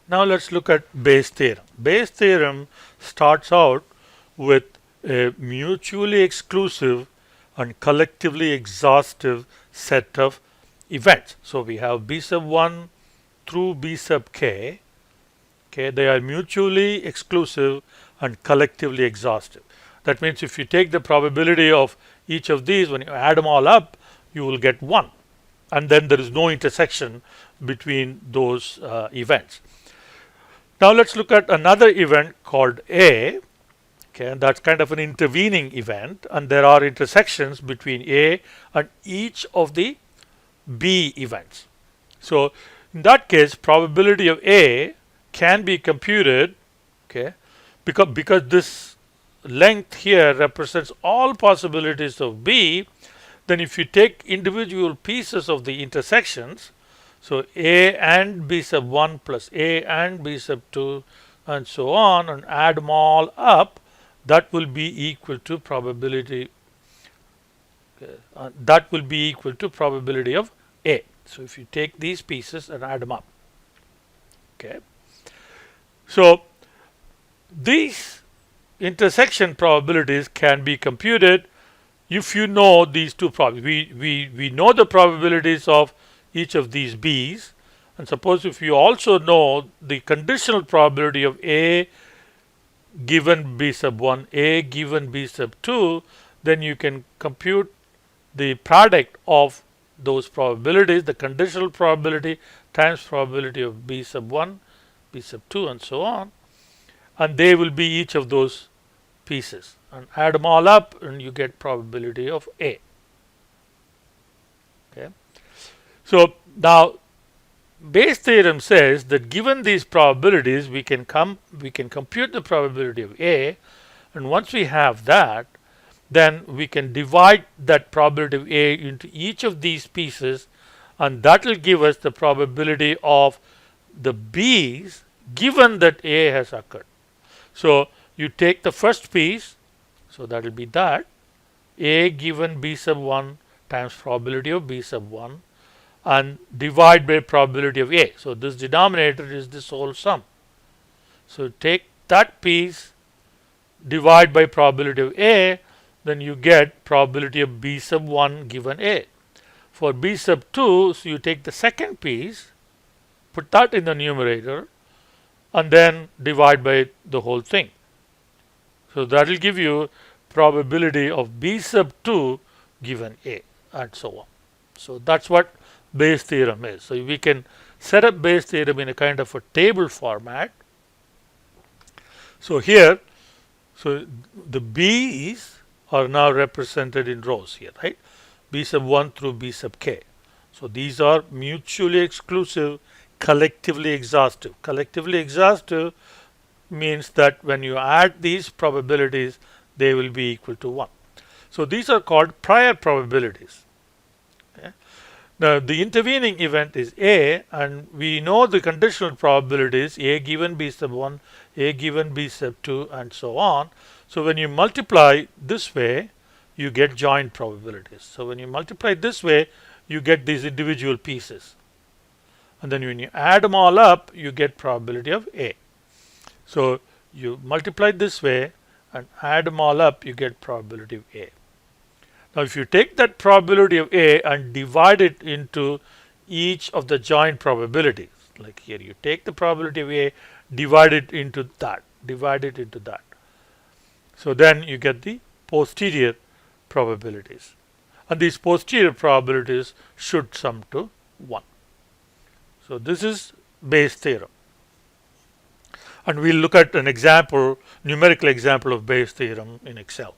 Now let's look at Bayes' theorem. Bayes' theorem starts out with a mutually exclusive and collectively exhaustive set of events. So we have B sub 1 through B sub k. Okay, they are mutually exclusive and collectively exhaustive. That means if you take the probability of each of these, when you add them all up, you will get 1. And then there is no intersection between those events. Now let's look at another event called A. Okay, and that's kind of an intervening event, and there are intersections between A and each of the B events. So in that case, probability of A can be computed, okay, because this length here represents all possibilities of B. Then if you take individual pieces of the intersections, so A and B sub 1 plus A and B sub 2 and so on, and add them all up, that will be equal to probability of A. So if you take these pieces and add them up, okay. So these intersection probabilities can be computed if you know these two probabilities. We know the probabilities of each of these B's, and suppose if you also know the conditional probability of A given B sub 1, A given B sub 2, then you can compute the product of those probabilities, the conditional probability times probability of B sub 1, B sub 2 and so on, and they will be each of those pieces, and add them all up and you get probability of A. Okay. So now Bayes' theorem says that given these probabilities we can compute the probability of A, and once we have that, then we can divide that probability of A into each of these pieces, and that will give us the probability of the B's given that A has occurred. So you take the first piece, so that will be that A given B sub 1 times probability of B sub 1 and divide by probability of A. So this denominator is this whole sum. So take that piece, divide by probability of A, then you get probability of B sub 1 given A. For B sub 2, so you take the second piece, put that in the numerator, and then divide by the whole thing. So that will give you probability of B sub 2 given A, and so on. So that's what Bayes' theorem is. So we can set up Bayes' theorem in a kind of a table format. So here, so the B's are now represented in rows here, right? B sub 1 through B sub k. So these are mutually exclusive, collectively exhaustive. Collectively exhaustive means that when you add these probabilities, they will be equal to 1. So these are called prior probabilities. Okay. Now the intervening event is A, and we know the conditional probabilities A given B sub 1, A given B sub 2 and so on. So when you multiply this way, you get joint probabilities. So when you multiply this way, you get these individual pieces, and then when you add them all up, you get probability of A. So you multiply this way and add them all up, you get probability of A. Now if you take that probability of A and divide it into each of the joint probabilities, like here you take the probability of A, divide it into that, so then you get the posterior probabilities, and these posterior probabilities should sum to 1. So this is Bayes' theorem, and we'll look at an example, numerical example of Bayes' theorem in Excel.